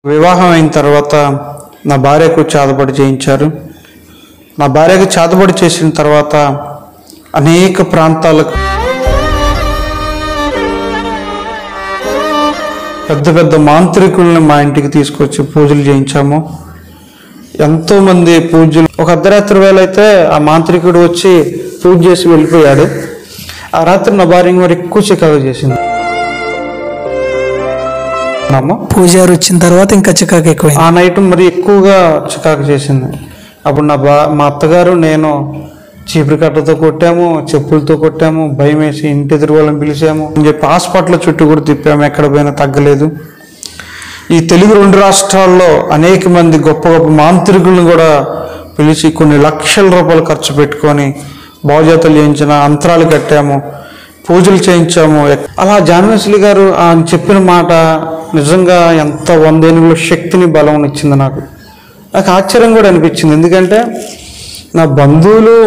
వివాహం అయిన తర్వాత నా భార్యకు చేతబడి చేయించారు. నా భార్యకు చేతబడి చేసిన తర్వాత అనేక ప్రాంతాలకు పెద్ద పెద్ద మాంత్రికుల్ని మా ఇంటికి తీసుకొచ్చి పూజలు చేయించాము. ఎంతోమంది పూజలు. ఒక అర్ధరాత్రి వేళ అయితే ఆ మాంత్రికుడు వచ్చి పూజ చేసి వెళ్ళిపోయాడు. ఆ రాత్రి నా భార్య మరి ఎక్కువ చికాకు చేసింది. పూజారి వచ్చిన తర్వాత ఇంకా చికాకు ఎక్కువ. ఆ నైట్ మరి ఎక్కువగా చికాకు చేసింది. అప్పుడు మా అత్తగారు నేను చీపురు కట్టతో కొట్టాము, చెప్పులతో కొట్టాము, భయం వేసి ఇంటి ఎదురు వాళ్ళని పిలిచాము అని చెప్పి హాస్పిటల్ చుట్టూ కూడా తిప్పాము. ఎక్కడ పోయినా తగ్గలేదు. ఈ తెలుగు 2 రాష్ట్రాల్లో అనేక మంది గొప్ప గొప్ప మాంత్రికులను కూడా పిలిచి కొన్ని లక్షల రూపాయలు ఖర్చు పెట్టుకొని బాగుజాతలు చేయించిన, అంతరాలు కట్టాము, పూజలు చేయించాము. అలా జాన్వేశ్వరి గారు ఆయన చెప్పిన మాట నిజంగా ఎంత 100 ఏనుగుల శక్తిని బలం ఇచ్చింది. నాకు ఆశ్చర్యం కూడా అనిపించింది. ఎందుకంటే నా బంధువులు,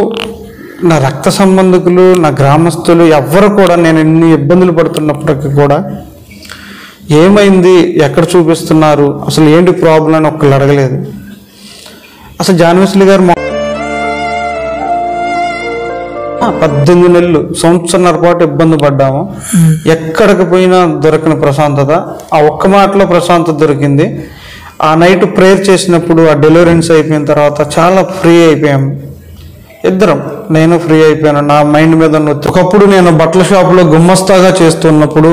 నా రక్త సంబంధికులు, నా గ్రామస్తులు ఎవ్వరు కూడా నేను ఎన్ని ఇబ్బందులు పడుతున్నప్పటికీ కూడా ఏమైంది, ఎక్కడ చూపిస్తున్నారు, అసలు ఏంటి ప్రాబ్లం అని ఒక్కళ్ళు అడగలేదు. అసలు జాన్వేశ్వరి గారు 18 నెలలు, సంవత్సరంన్నర పాటు ఇబ్బంది పడ్డాము. ఎక్కడికి పోయినా దొరకని ప్రశాంతత. ఆ ఒక్క మాటలో ప్రశాంతత దొరికింది. ఆ నైట్ ప్రేయర్ చేసినప్పుడు, ఆ డెలివరెన్స్ అయిపోయిన తర్వాత చాలా ఫ్రీ అయిపోయాము ఇద్దరం. నేను ఫ్రీ అయిపోయాను. నా మైండ్ మీద ఒకప్పుడు నేను బట్టల షాపులో గుమ్మస్తాగా చేస్తున్నప్పుడు,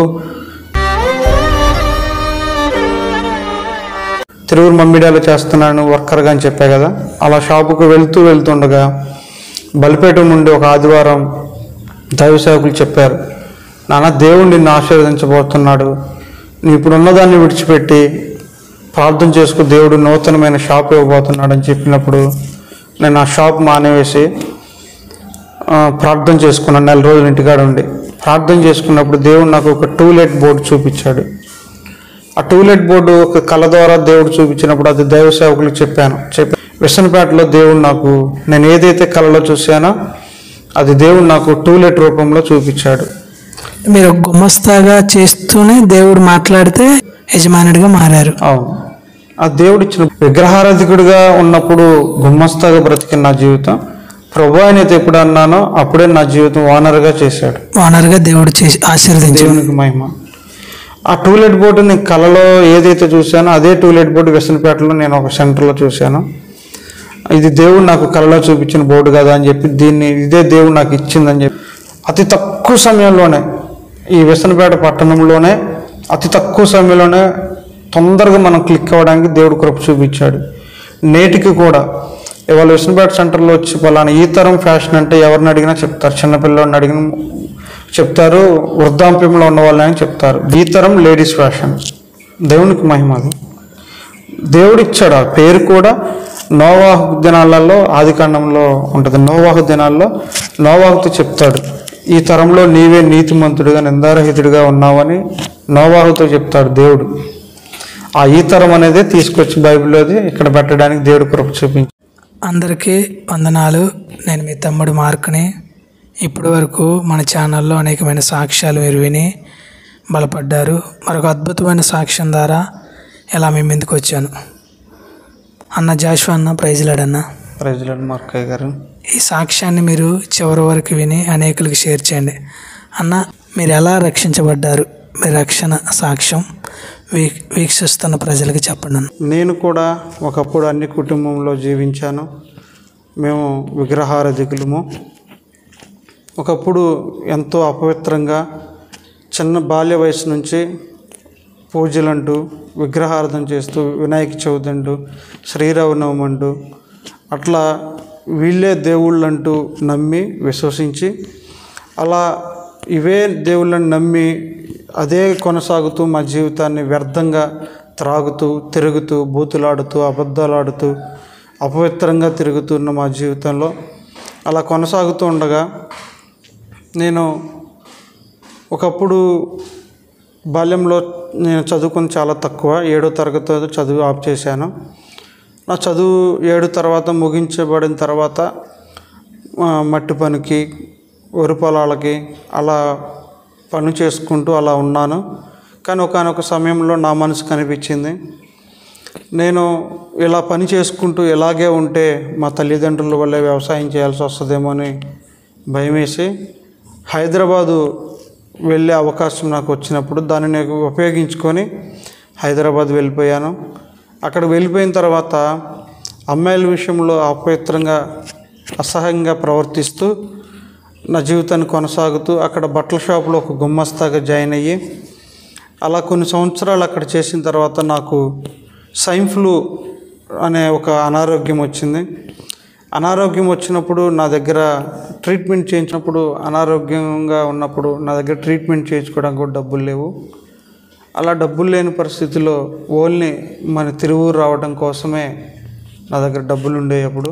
తిరువురు మమ్మిడాలో చేస్తున్నాను వర్కర్గా అని చెప్పా కదా, అలా షాపుకు వెళ్తుండగా బలిపేట నుండి ఒక ఆదివారం దైవ సేవకులు చెప్పారు, నాన్న దేవుడు నిన్ను ఆశీర్వదించబోతున్నాడు, నీ ఇప్పుడు ఉన్నదాన్ని విడిచిపెట్టి ప్రార్థన చేసుకు, దేవుడు నూతనమైన షాప్ ఇవ్వబోతున్నాడు అని చెప్పినప్పుడు నేను ఆ షాప్ మానేవేసి ప్రార్థన చేసుకున్నాను. 4 రోజులు ఇంటికాడ ఉండి ప్రార్థన చేసుకున్నప్పుడు దేవుడు నాకు ఒక టూలెట్ బోర్డు చూపించాడు. ఆ టూలెట్ బోర్డు ఒక కళ ద్వారా దేవుడు చూపించినప్పుడు అది దైవ సేవకులకు చెప్పాను. విసనపేటలో దేవుడు నాకు, నేను ఏదైతే కళలో చూశానో అది దేవుడు నాకు టూలెట్ రూపంలో చూపించాడు. మీరు గుమస్తాగా చేస్తూనే దేవుడు మాట్లాడితే యజమానుడిగా మారారు. అవును, ఆ దేవుడు ఇచ్చిన. విగ్రహారాధికుడిగా ఉన్నప్పుడు గుమ్మస్తాగా బ్రతికిన నా జీవితం, ప్రభు ఆయనైతే ఎప్పుడు అన్నానో అప్పుడే నా జీవితం ఓనర్గా చేశాడు. ఓనర్గా దేవుడు చేసి ఆశీర్వదించాడు. దేవునికి మహిమ. ఆ టూలెట్ బోర్డు నేను కళలో ఏదైతే చూశానో అదే టూలెట్ బోర్డు విసనపేటలో నేను ఒక సెంటర్లో చూశాను. ఇది దేవుడు నాకు కళలో చూపించిన బోర్డు కదా అని చెప్పి ఇదే దేవుడు నాకు ఇచ్చిందని చెప్పి అతి తక్కువ సమయంలోనే, ఈ విసనపేట పట్టణంలోనే అతి తక్కువ సమయంలోనే తొందరగా మనం క్లిక్ అవ్వడానికి దేవుడు కృప చూపించాడు. నేటికి కూడా ఇవాళ విసనపేట సెంటర్లో వచ్చి పలానా ఈ తరం ఫ్యాషన్ అంటే ఎవరిని అడిగినా చెప్తారు, చిన్నపిల్లల్ని అడిగిన చెప్తారు, వృద్ధాప్యంలో ఉన్న వాళ్ళని చెప్తారు. ఈ తరం లేడీస్ ఫ్యాషన్. దేవునికి మహిమ. అది దేవుడు ఇచ్చాడు. ఆ పేరు కూడా నోవాహు దినాలలో, ఆదికాండంలో ఉంటుంది. నోవాహు దినాల్లో నోవాహుతో చెప్తాడు, ఈ తరంలో నీవే నీతిమంతుడిగా నిందారహితుడిగా ఉన్నావని నోవాహుతో చెప్తాడు దేవుడు. ఆ ఈ తరం అనేది తీసుకొచ్చి బైబిల్లోది ఇక్కడ పెట్టడానికి దేవుడు కృప చూపించి. అందరికీ వందనాలు. నేను మీ తమ్ముడు మార్కుని. ఇప్పటి వరకు మన ఛానల్లో అనేకమైన సాక్ష్యాలు మీరు విని బలపడ్డారు. మరొక అద్భుతమైన సాక్ష్యం ద్వారా ఇలా మీ ముందుకు వచ్చాను. అన్న జాషువా అన్న, ప్రైజ్లాడన్న. ప్రైజ్లాడ్ మార్కయ్య గారు. ఈ సాక్ష్యాన్ని మీరు చివరి వరకు విని అనేకులకు షేర్ చేయండి. అన్న, మీరు ఎలా రక్షించబడ్డారు, మీ రక్షణ సాక్ష్యం వీక్షిస్తున్న ప్రజలకు చెప్పండి అన్న. నేను కూడా ఒకప్పుడు అన్ని కుటుంబంలో జీవించాను. మేము విగ్రహారాధికులము. ఒకప్పుడు ఎంతో అపవిత్రంగా చిన్న బాల్య వయసు నుంచి పూజలంటూ, విగ్రహారాధన చేస్తూ, వినాయక చవితి అంటూ, శ్రీరామనవమి అంటూ అట్లా వీళ్ళే దేవుళ్ళంటూ నమ్మి విశ్వసించి, అలా ఇవే దేవుళ్ళని నమ్మి అదే కొనసాగుతూ మా జీవితాన్ని వ్యర్థంగా త్రాగుతూ, తిరుగుతూ, బూతులాడుతూ, అబద్ధాలాడుతూ, అపవిత్రంగా తిరుగుతున్న మా జీవితంలో అలా కొనసాగుతూ ఉండగా, నేను ఒకప్పుడు బాల్యంలో నేను చదువుకుని చాలా తక్కువ, 7వ తరగతి చదువు ఆఫ్ చేశాను. నా చదువు 7 తర్వాత ముగించబడిన తర్వాత మట్టి పనికి, వరి పొలాలకి అలా పని చేసుకుంటూ అలా ఉన్నాను. కానీ ఒకానొక సమయంలో నా మనసు కనిపించింది, నేను ఇలా పని చేసుకుంటూ ఇలాగే ఉంటే మా తల్లిదండ్రుల వల్లే వ్యవసాయం చేయాల్సి వస్తుందేమో అని భయం వేసి హైదరాబాదు వెళ్ళే అవకాశం నాకు వచ్చినప్పుడు దాన్ని నేను ఉపయోగించుకొని హైదరాబాద్ వెళ్ళిపోయాను. అక్కడ వెళ్ళిపోయిన తర్వాత అమ్మాయిల విషయంలో అపవిత్రంగా అసహ్యంగా ప్రవర్తిస్తూ నా జీవితాన్ని కొనసాగుతూ అక్కడ బట్టల షాపులో ఒక గుమ్మస్తాగా జాయిన్ అయ్యి అలా కొన్ని సంవత్సరాలు అక్కడ చేసిన తర్వాత నాకు స్వైన్ ఫ్లూ అనే ఒక అనారోగ్యం వచ్చింది. అనారోగ్యం వచ్చినప్పుడు నా దగ్గర ట్రీట్మెంట్ చేయించినప్పుడు అనారోగ్యంగా ఉన్నప్పుడు నా దగ్గర ట్రీట్మెంట్ చేయించుకోవడానికి కూడా డబ్బులు లేవు. అలా డబ్బులు లేని పరిస్థితిలో ఓన్లీ మన తిరువూరు రావడం కోసమే నా దగ్గర డబ్బులు ఉండేవి. అప్పుడు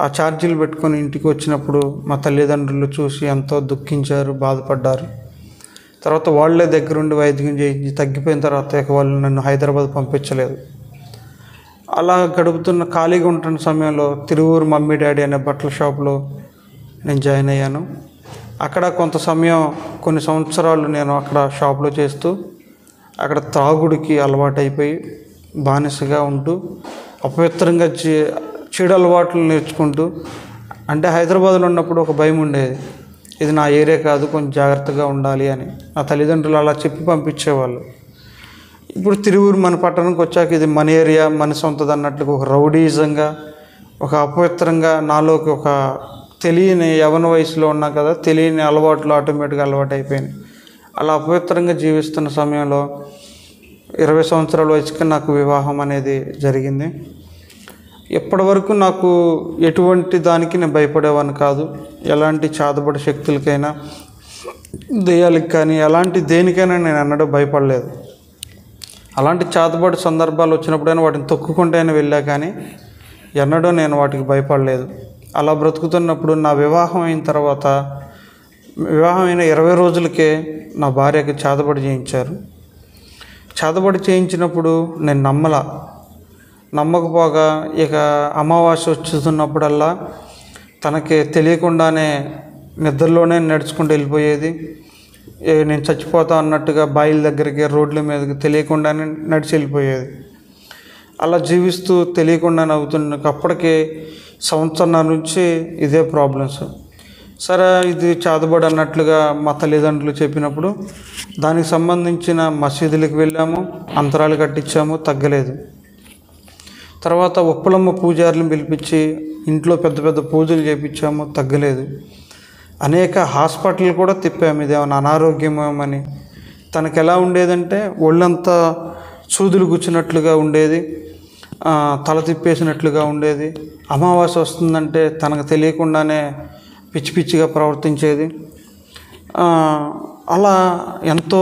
ఆ ఛార్జీలు పెట్టుకొని ఇంటికి వచ్చినప్పుడు మా తల్లిదండ్రులు చూసి ఎంతో దుఃఖించారు, బాధపడ్డారు. తర్వాత వాళ్ళే దగ్గరుండి వైద్యం చేయించి తగ్గిపోయిన తర్వాత ఇక వాళ్ళు నన్ను హైదరాబాద్ పంపించలేదు. అలా గడుపుతున్న ఖాళీగా ఉంటున్న సమయంలో తిరువూరు మమ్మీ డాడీ అనే బట్టల షాప్లో నేను జాయిన్ అయ్యాను. అక్కడ కొంత సమయం కొన్ని సంవత్సరాలు నేను అక్కడ షాప్లో చేస్తూ అక్కడ త్రాగుడికి అలవాటైపోయి బానిసగా ఉంటూ అపవిత్రంగా చెడు అలవాట్లు నేర్చుకుంటూ, అంటే హైదరాబాద్లో ఉన్నప్పుడు ఒక భయం ఉండేది, ఇది నా ఏరియా కాదు, కొంచెం జాగ్రత్తగా ఉండాలి అని నా తల్లిదండ్రులు అలా చెప్పి పంపించేవాళ్ళు. ఇప్పుడు తిరువూరు మన పట్టణంకి వచ్చాక ఇది మన ఏరియా, మన సొంతది అన్నట్లుగా ఒక రౌడీజంగా, ఒక అపవిత్రంగా నాలోకి ఒక తెలియని యవన వయసులో ఉన్నా కదా, తెలియని అలవాట్లు ఆటోమేటిక్గా అలవాటు అయిపోయినాయి. అలా అపవిత్రంగా జీవిస్తున్న సమయంలో 20 సంవత్సరాల వయసుకి నాకు వివాహం అనేది జరిగింది. ఇప్పటి వరకు నాకు ఎటువంటి దానికి నేను భయపడేవాడిని కాదు. ఎలాంటి చాదబడి శక్తులకైనా, దెయ్యాలకి కానీ, ఎలాంటి దేనికైనా నేను ఎన్నడూ భయపడలేదు. అలాంటి చాదబడి సందర్భాలు వచ్చినప్పుడైనా వాటిని తొక్కుకుంటేనే వెళ్ళా కానీ ఎన్నడూ నేను వాటికి భయపడలేదు. అలా బ్రతుకుతున్నప్పుడు నా వివాహం అయిన తర్వాత, వివాహం అయిన 20 రోజులకే నా భార్యకి చాదబడి చేయించారు. చాదబడి చేయించినప్పుడు నేను నమ్మకపోగా ఇక అమావాస్య వచ్చుతున్నప్పుడల్లా తనకి తెలియకుండానే నిద్రలోనే నడుచుకుంటూ వెళ్ళిపోయేది. నేను చచ్చిపోతా అన్నట్టుగా బాయిల దగ్గరికి, రోడ్ల మీదకి తెలియకుండానే నడిచి వెళ్ళిపోయేది. అలా జీవిస్తూ తెలియకుండానే అవుతున్న అప్పటికే సంవత్సరం నుంచి ఇదే ప్రాబ్లమ్స్. సరే ఇది చాదబడి అన్నట్లుగా మా తల్లిదండ్రులు చెప్పినప్పుడు దానికి సంబంధించిన మసీదులకు వెళ్ళాము, అంతరాలు కట్టించాము, తగ్గలేదు. తర్వాత ఉప్పలమ్మ పూజారులను పిలిపించి ఇంట్లో పెద్ద పెద్ద పూజలు చేయించాము, తగ్గలేదు. అనేక హాస్పిటల్ కూడా తిప్పాము ఇదేమన్నా అనారోగ్యమేమని. తనకు ఎలా ఉండేదంటే ఒళ్ళంతా సూదులు గుచ్చినట్లుగా ఉండేది, తల తిప్పేసినట్లుగా ఉండేది. అమావాస్య వస్తుందంటే తనకు తెలియకుండానే పిచ్చి పిచ్చిగా ప్రవర్తించేది. అలా ఎంతో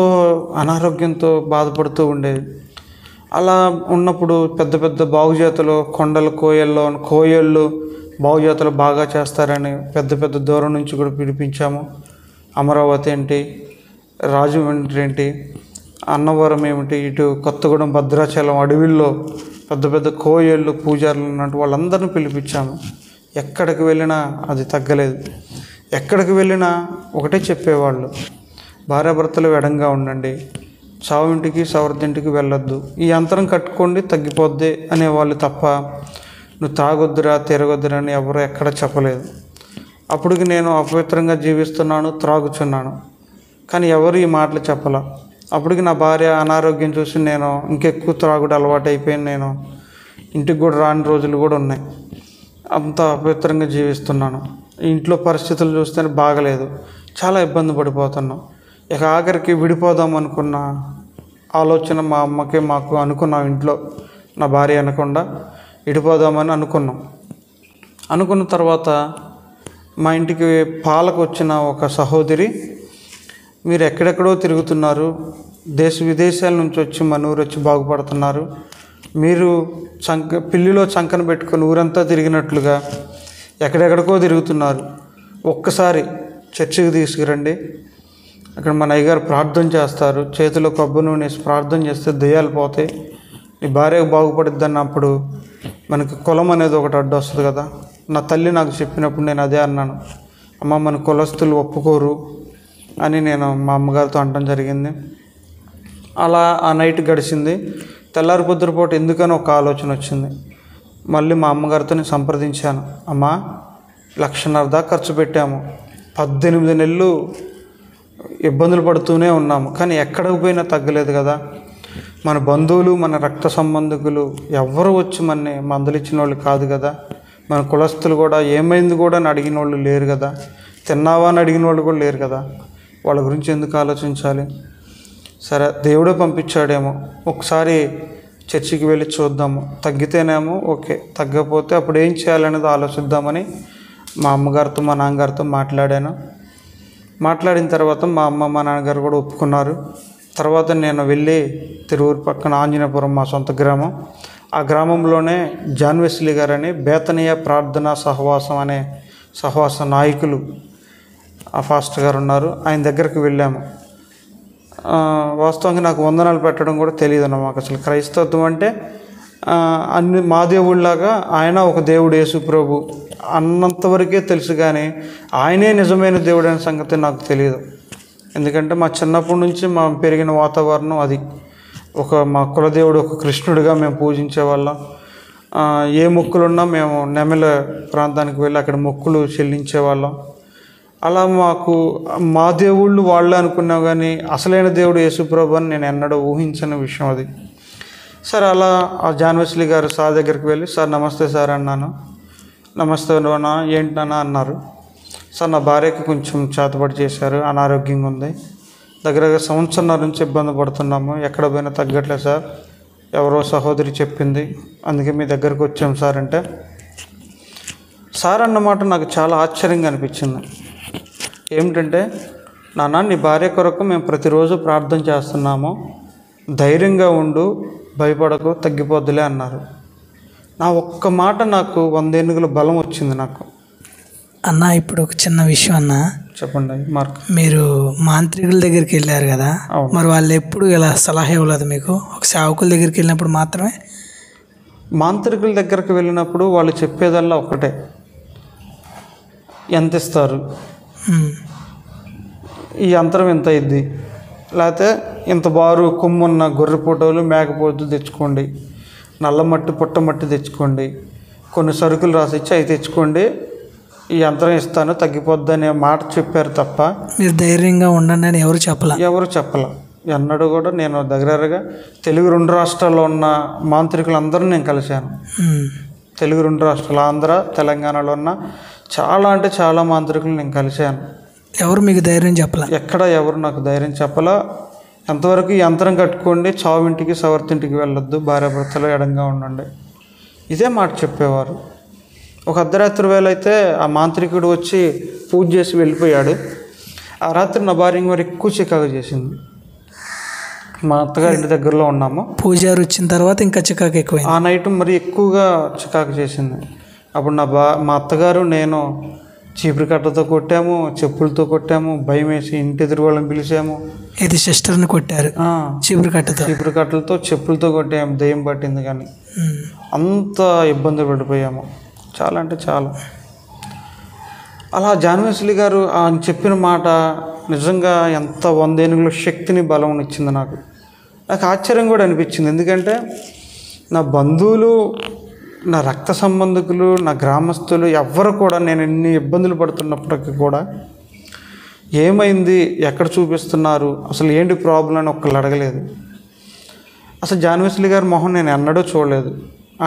అనారోగ్యంతో బాధపడుతూ ఉండేది. అలా ఉన్నప్పుడు పెద్ద పెద్ద బాగుజాతలు కొండల కోయళ్ళు బాగుజాతలు బాగా చేస్తారని పెద్ద పెద్ద దూరం నుంచి కూడా పిలిపించాము. అమరావతి ఏంటి, రాజమండ్రి ఏంటి, అన్నవరం ఏమిటి, ఇటు కొత్తగూడెం భద్రాచలం అడవిల్లో పెద్ద పెద్ద కోయళ్ళు పూజారులు ఉన్నట్టు వాళ్ళందరినీ పిలిపించాము. ఎక్కడికి వెళ్ళినా అది తగ్గలేదు. ఎక్కడికి వెళ్ళినా ఒకటే చెప్పేవాళ్ళు, భార్యాభర్తలు ఎడంగా ఉండండి, సావింటికి సవర్దింటికి వెళ్ళొద్దు, ఈ యంత్రం కట్టుకోండి తగ్గిపోద్ది అనేవాళ్ళు తప్ప నువ్వు తాగొద్దురా తిరగొద్దురా అని ఎవరు ఎక్కడ చెప్పలేదు. అప్పటికి నేను అపవిత్రంగా జీవిస్తున్నాను, త్రాగుచున్నాను, కానీ ఎవరు ఈ మాటలు చెప్పాల. అప్పటికి నా భార్య అనారోగ్యం చూసి నేను ఇంకెక్కువ త్రాగుడు అలవాటు అయిపోయి నేను ఇంటికి కూడా రాని రోజులు కూడా ఉన్నాయి. అంత అపవిత్రంగా జీవిస్తున్నాను. ఇంట్లో పరిస్థితులు చూస్తేనే బాగలేదు, చాలా ఇబ్బంది పడిపోతున్నాం. ఇక ఆఖరికి విడిపోదాం అనుకున్న ఆలోచన మా అమ్మకి మాకు అనుకున్నాం. ఇంట్లో నా భార్య అనకుండా విడిపోదామని అనుకున్న తర్వాత మా ఇంటికి పాలకు వచ్చిన ఒక సహోదరి, మీరు ఎక్కడెక్కడో తిరుగుతున్నారు, దేశ విదేశాల నుంచి వచ్చి మన ఊరు వచ్చి బాగుపడుతున్నారు, మీరు పిల్లిలో చంకన పెట్టుకొని ఊరంతా తిరిగినట్లుగా ఎక్కడెక్కడికో తిరుగుతున్నారు, ఒక్కసారి చర్చికి తీసుకురండి, అక్కడ మన అయ్యగారు ప్రార్థన చేస్తారు, చేతిలో కొబ్బరి నూనె వేసి ప్రార్థన చేస్తే దెయ్యాలు పోతాయి, నీ భార్యకు బాగుపడుద్ది అన్నప్పుడు మనకి కులం అనేది ఒకటి అడ్డు వస్తుంది కదా. నా తల్లి నాకు చెప్పినప్పుడు నేను అదే అన్నాను, అమ్మ మన కులస్తులు ఒప్పుకోరు అని నేను మా అమ్మగారితో అనడం జరిగింది. అలా ఆ నైట్ గడిచింది. తెల్లారి పొద్దురపూట ఎందుకని ఒక ఆలోచన వచ్చింది. మళ్ళీ మా అమ్మగారితో నేను సంప్రదించాను. అమ్మా, 1,50,000 దాకా ఖర్చు పెట్టాము, 18 నెలలు ఇబ్బందులు పడుతూనే ఉన్నాము, కానీ ఎక్కడికి పోయినా తగ్గలేదు కదా. మన బంధువులు, మన రక్త సంబంధికులు ఎవరు వచ్చి మనని మందలిచ్చిన వాళ్ళు కాదు కదా. మన కులస్తులు కూడా ఏమైంది కూడా అని అడిగిన వాళ్ళు లేరు కదా. తిన్నావా అని అడిగిన వాళ్ళు కూడా లేరు కదా. వాళ్ళ గురించి ఎందుకు ఆలోచించాలి? సరే, దేవుడే పంపించాడేమో, ఒకసారి చర్చికి వెళ్ళి చూద్దాము, తగ్గితేనేమో ఓకే, తగ్గకపోతే అప్పుడు ఏం చేయాలనేది ఆలోచిద్దామని మా అమ్మగారితో మా నాన్నగారితో మాట్లాడాను. మాట్లాడిన తర్వాత మా అమ్మ మా నాన్నగారు కూడా ఒప్పుకున్నారు. తర్వాత నేను వెళ్ళి తిరువురు పక్కన ఆంజనేయపురం మా సొంత గ్రామం, ఆ గ్రామంలోనే జాన్ వెస్లీ గారని బేతనీయ ప్రార్థనా సహవాసం అనే సహవాస నాయకులు ఆ ఫాస్టర్ గారు ఉన్నారు. ఆయన దగ్గరికి వెళ్ళాము. వాస్తవంగా నాకు వందనాలు పెట్టడం కూడా తెలియదు నాకు. అసలు క్రైస్తవత్వం అంటే అన్ని మా దేవుళ్ళలాగా ఆయన ఒక దేవుడు యేసు ప్రభు అన్నంతవరకే తెలుసు, కానీ ఆయనే నిజమైన దేవుడు అనే సంగతి నాకు తెలియదు. ఎందుకంటే మా చిన్నప్పటి నుంచి మా పెరిగిన వాతావరణం అది. మా కులదేవుడు ఒక కృష్ణుడిగా మేము పూజించే వాళ్ళం. ఏ మొక్కులున్నా మేము నెమల ప్రాంతానికి వెళ్ళి అక్కడ మొక్కులు చెల్లించేవాళ్ళం. అలా మాకు మా దేవుళ్ళు వాళ్ళే అనుకున్నాం, కానీ అసలైన దేవుడు యేసుప్రభు అని నేను ఎన్నడూ ఊహించని విషయం అది. సరే, అలా ఆ జాన్ వెస్లీ గారు సార్ దగ్గరికి వెళ్ళి, సార్ నమస్తే సార్ అన్నాను. నమస్తే నాన్న, ఏంటన్నా అన్నారు. సార్, నా భార్యకి కొంచెం చేతబడి చేశారు, అనారోగ్యంగా ఉంది, దగ్గరగా సంవత్సరం నుంచి ఇబ్బంది పడుతున్నాము, ఎక్కడ పోయినా తగ్గట్లేదు సార్, ఎవరో సహోదరి చెప్పింది, అందుకే మీ దగ్గరకు వచ్చాం సార్ అంటే, సార్ అన్నమాట నాకు చాలా ఆశ్చర్యంగా అనిపించింది. ఏమిటంటే, నాన్న, నీ భార్య కొరకు మేము ప్రతిరోజు ప్రార్థన చేస్తున్నాము, ధైర్యంగా ఉండు, భయపడకు, తగ్గిపోద్దులే అన్నారు. నా ఒక్క మాట నాకు 100 ఏనుగుల బలం వచ్చింది నాకు. అన్న, ఇప్పుడు ఒక చిన్న విషయం అన్న, చెప్పండి మార్క్. మీరు మాంత్రికుల దగ్గరికి వెళ్ళారు కదా, మరి వాళ్ళు ఎప్పుడు ఇలా సలహా ఇవ్వలేదు మీకు? ఒక సేవకుల దగ్గరికి వెళ్ళినప్పుడు మాత్రమే? మాంత్రికుల దగ్గరికి వెళ్ళినప్పుడు వాళ్ళు చెప్పేదల్లా ఒకటే, ఎంత ఇస్తారు, ఈ యంత్రం ఎంత అయింది, లేకపోతే ఇంత బారు కొమ్మున్న గొర్రె ఫోటోలు మేకపోతు తెచ్చుకోండి, నల్ల మట్టి పుట్టమట్టి తెచ్చుకోండి, కొన్ని సరుకులు రాసిచ్చి అవి తెచ్చుకోండి, ఈ యంత్రం ఇస్తాను తగ్గిపోద్ది అనే మాట చెప్పారు తప్ప మీరు ధైర్యంగా ఉండండి అని ఎవరు చెప్పలే. ఎన్నడూ కూడా నేను దగ్గరగా తెలుగు 2 రాష్ట్రాల్లో ఉన్న మాంత్రికులందరూ నేను కలిశాను. తెలుగు 2 రాష్ట్రాలు, ఆంధ్ర, తెలంగాణలో ఉన్న చాలా అంటే చాలా మాంత్రికులు నేను కలిశాను. ఎవరు మీకు ధైర్యం చెప్పలే? ఎక్కడ ఎవరు నాకు ధైర్యం చెప్పలా. ఎంతవరకు యంత్రం కట్టుకోండి, చావింటికి సవర్తింటికి వెళ్ళొద్దు, భార్యాభర్తలు ఎడంగా ఉండండి, ఇదే మాట చెప్పేవారు. ఒక అర్ధరాత్రి వేళ అయితే ఆ మాంత్రికుడు వచ్చి పూజ చేసి వెళ్ళిపోయాడు. ఆ రాత్రి నా భార్య మరి ఎక్కువ చికాకు చేసింది. మా అత్తగారి ఇంటి దగ్గరలో ఉన్నాము. పూజారి వచ్చిన తర్వాత ఇంకా చికాకు ఎక్కువైంది. ఆ నైట్ మరి ఎక్కువగా చికాకు చేసింది. అప్పుడు మా అత్తగారు నేను చీపురు కట్టతో కొట్టాము, చెప్పులతో కొట్టాము, భయం వేసి ఇంటి ఎదురు వాళ్ళని పిలిచాము. ఇది సిస్టర్ని కొట్టారు చీపురు కట్టలతో, చెప్పులతో కొట్టాము, దయ్యం పట్టింది. కానీ అంత ఇబ్బంది పడిపోయాము, చాలా అంటే చాలా. అలా జాన్ వెస్లీ గారు ఆయన చెప్పిన మాట నిజంగా ఎంత 100 ఏనుగుల శక్తిని బలం ఇచ్చింది నాకు. ఆశ్చర్యం కూడా అనిపించింది. ఎందుకంటే నా బంధువులు, నా రక్త సంబంధికులు, నా గ్రామస్తులు ఎవ్వరు కూడా నేను ఎన్ని ఇబ్బందులు పడుతున్నప్పటికీ కూడా ఏమైంది, ఎక్కడ చూపిస్తున్నారు, అసలు ఏంటి ప్రాబ్లం అని ఒక్కళ్ళు అడగలేదు. అసలు జాన్ వెస్లీ గారి మొహం నేను ఎన్నడూ చూడలేదు,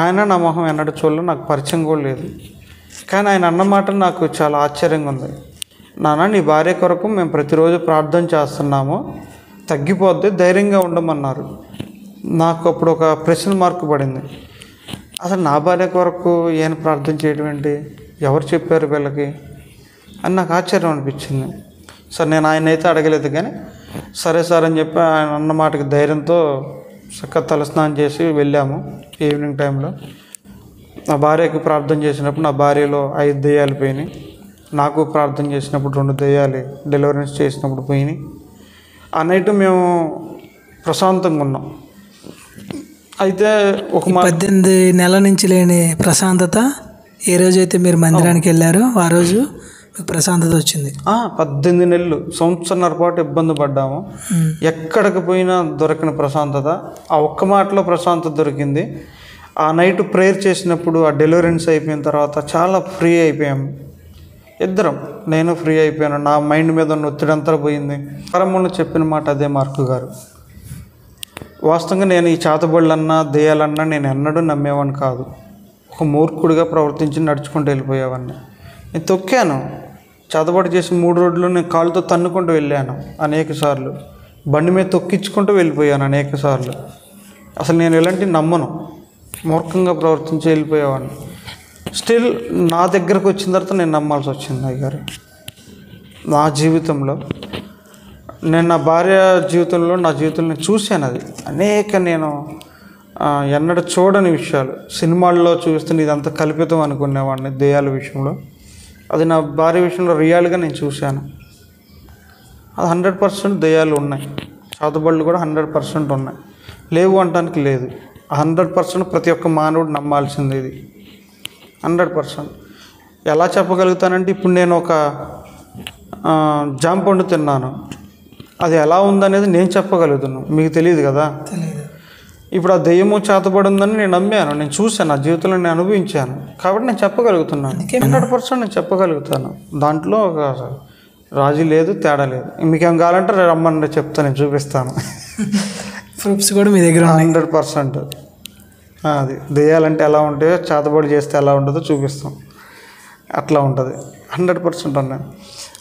ఆయన నా మొహం ఎన్నడూ చూడలేదు, నాకు పరిచయం కూడా లేదు. కానీ ఆయన అన్నమాట నాకు చాలా ఆశ్చర్యంగా ఉంది. నాన్న, నీ భార్య కొరకు మేము ప్రతిరోజు ప్రార్థన చేస్తున్నాము, తగ్గిపోద్ది, ధైర్యంగా ఉండమన్నారు. నాకు అప్పుడు ఒక ప్రశ్న మార్కు పడింది. అసలు నా భార్య కొరకు ఏం ప్రార్థన చేయడం ఏంటి, ఎవరు చెప్పారు వీళ్ళకి అని నాకు ఆశ్చర్యం అనిపించింది. సరే, నేను ఆయన అయితే అడగలేదు, కానీ సరే సార్ అని చెప్పి ఆయన అన్న మాటకి ధైర్యంతో చక్కగా తలస్నానం చేసి వెళ్ళాము. ఈవినింగ్ టైంలో నా భార్యకి ప్రార్థన చేసినప్పుడు నా భార్యలో 5 దెయ్యాలు పోయినాయి. నాకు ప్రార్థన చేసినప్పుడు 2 దెయ్యాలు డెలివరెన్స్ చేసినప్పుడు పోయినాయి. ఆ నైట్ మేము ప్రశాంతంగా ఉన్నాం. అయితే ఒక 18 నెలల నుంచి లేని ప్రశాంతత ఏ రోజైతే మీరు మందిరానికి వెళ్ళారో ఆ రోజు మీకు ప్రశాంతత వచ్చింది. 18 నెలలు, సంవత్సరంన్నర పాటు ఇబ్బంది పడ్డాము. ఎక్కడికి పోయినా దొరకని ప్రశాంతత, ఆ ఒక్క మాటలో ప్రశాంతత దొరికింది. ఆ నైట్ ప్రేయర్ చేసినప్పుడు, ఆ డెలివరెన్స్ అయిపోయిన తర్వాత చాలా ఫ్రీ అయిపోయాము ఇద్దరం. నేను ఫ్రీ అయిపోయాను, నా మైండ్ మీద ఉన్న ఒత్తిడి అంతా పోయింది. ప్రారంభంలో చెప్పిన మాట అదే మార్కు గారు. వాస్తవంగా నేను ఈ చేతబడులన్నా దెయ్యాలన్నా నేను ఎన్నడూ నమ్మేవాడిని కాదు. ఒక మూర్ఖుడిగా ప్రవర్తించి నడుచుకుంటూ వెళ్ళిపోయేవాడిని. నేను తొక్కాను, చేతబడి చేసి 3 రోడ్లు నేను కాళ్ళతో తన్నుకుంటూ వెళ్ళాను అనేక సార్లు. బండి మీద తొక్కించుకుంటూ వెళ్ళిపోయాను అనేక సార్లు. అసలు నేను ఎలాంటి నమ్మను, మూర్ఖంగా ప్రవర్తించి వెళ్ళిపోయేవాడిని. స్టిల్ నా దగ్గరకు వచ్చిన తర్వాత నేను నమ్మాల్సి వచ్చింది. అయ్యగారు నా జీవితంలో, నేను నా భార్య జీవితంలో, నా జీవితంలో నేను చూశాను. అది అనేక నేను ఎన్నడూ చూడని విషయాలు. సినిమాల్లో చూస్తున్న ఇదంతా కల్పితం అనుకునేవాడిని దెయ్యాల విషయంలో. అది నా భార్య విషయంలో రియల్గా నేను చూశాను. అది 100% దెయ్యాలు ఉన్నాయి, చేతబడులు కూడా 100% ఉన్నాయి. లేవు అనడానికి లేదు. 100% ప్రతి ఒక్క మానవుడు నమ్మాల్సింది ఇది. 100%. ఎలా చెప్పగలుగుతానంటే, ఇప్పుడు నేను ఒక జామ పండు తిన్నాను, అది ఎలా ఉందనేది నేను చెప్పగలుగుతున్నాను, మీకు తెలియదు కదా. ఇప్పుడు ఆ దెయ్యము చేతబడి ఉందని నేను నమ్మాను, నేను చూశాను, నా జీవితంలో నేను అనుభవించాను, కాబట్టి నేను చెప్పగలుగుతున్నాను. 100% నేను చెప్పగలుగుతాను. దాంట్లో ఒక రాజీ లేదు, తేడా లేదు. మీకేం కావాలంటే రమ్మని చెప్తాను, నేను చూపిస్తాను. ప్రూఫ్స్ కూడా మీ దగ్గర 100%. అది దెయ్యాలంటే ఎలా ఉంటాయో, చేతబడి చేస్తే ఎలా ఉంటుందో చూపిస్తాం. అట్లా ఉంటుంది. 100% ఉన్నాయి.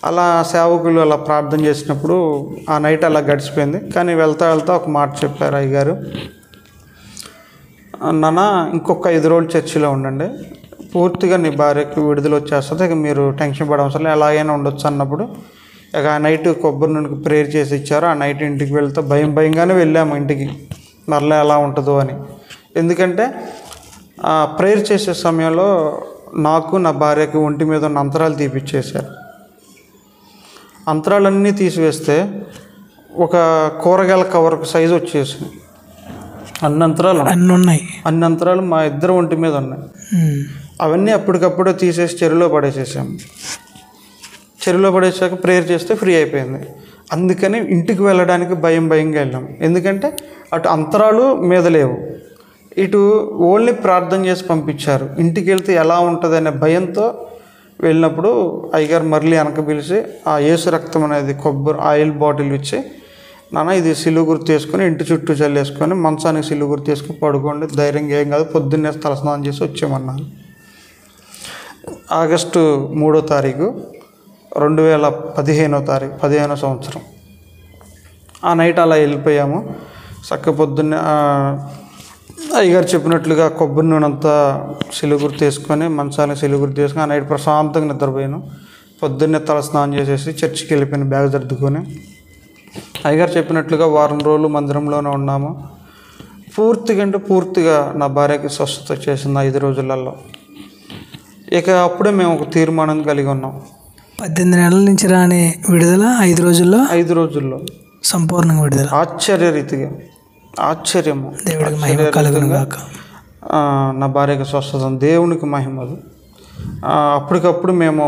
అలా సేవకులు అలా ప్రార్థన చేసినప్పుడు ఆ నైట్ అలా గడిచిపోయింది. కానీ వెళ్తా వెళ్తా ఒక మాట చెప్పారు అయ్యగారు, నాన్న ఇంకొక 5 రోజులు చర్చిలో ఉండండి, పూర్తిగా నీ భార్యకు విడుదల వచ్చేస్తుంది, ఇక మీరు టెన్షన్ పడవసరం ఎలాగైనా ఉండొచ్చు అన్నప్పుడు, ఇక ఆ నైట్ కొబ్బరి నూనెకి ప్రేయర్ చేసి ఇచ్చారు. ఆ నైట్ ఇంటికి వెళ్తే భయంగానే వెళ్ళాము ఇంటికి, మరలా ఎలా ఉంటుందో అని. ఎందుకంటే ఆ ప్రేయర్ చేసే సమయంలో నాకు నా భార్యకి ఒంటి మీద ఉన్న అంతరాలు తీపిచ్చేశారు. అంతరాలన్నీ తీసివేస్తే ఒక కూరగాయల కవర్కు సైజు వచ్చేసింది. అన్ని అంతరాలు మా ఇద్దరు ఒంటి మీద ఉన్నాయి. అవన్నీ అప్పటికప్పుడే తీసేసి చెరువులో పడేసేసాము. చెరువులో పడేసాక ప్రేయర్ చేస్తే ఫ్రీ అయిపోయింది. అందుకని ఇంటికి వెళ్ళడానికి భయంగా వెళ్ళాం. ఎందుకంటే అటు అంతరాలు మీద లేవు, ఇటు ఓన్లీ ప్రార్థన చేసి పంపించారు. ఇంటికి వెళ్తే ఎలా ఉంటుంది అనే భయంతో వెళ్ళినప్పుడు అయ్యగారు మళ్ళీ వెనక పిలిచి ఆ యేసు రక్తం అనేది కొబ్బరి ఆయిల్ బాటిల్ ఇచ్చి, నాన్న ఇది సిలువ గుర్తు వేసుకొని ఇంటి చుట్టూ చల్లేసుకొని మంచానికి సిలువ గుర్తు వేసుకొని పడుకోండి, ధైర్యంగా ఏం కాదు, పొద్దున్నే తలస్నానం చేసి వచ్చామన్నాను. ఆగస్టు 3వ తారీఖు 2015 15వ సంవత్సరం. ఆ నైట్ అలా వెళ్ళిపోయాము. చక్క పొద్దున్నే అయ్యగారు చెప్పినట్లుగా కొబ్బరి నూనె అంతా సిలువ గుర్తు వేసుకొని మంచానికి సిలువ గుర్తు వేసుకొని ఆ నైట్ ప్రశాంతంగా నిద్రపోయాను. పొద్దున్నే తల స్నానం చేసేసి చర్చికి వెళ్ళిపోయిన బ్యాగ్ సర్దుకొని అయ్యగారు చెప్పినట్లుగా వారం రోజులు మందిరంలోనే ఉన్నాము. పూర్తిగా నా భార్యకి స్వస్థత వచ్చేసింది 5 రోజులలో. ఇక అప్పుడే మేము ఒక తీర్మానం కలిగి ఉన్నాం. 18 నెలల నుంచి రాని విడుదల 5 రోజుల్లో సంపూర్ణంగా విడుదల. ఆశ్చర్యము, దేవుడికి మహిమ కలుగును గాక. నా భార్యకి స్వస్థత, దేవునికి మహిమలు. అప్పటికప్పుడు మేము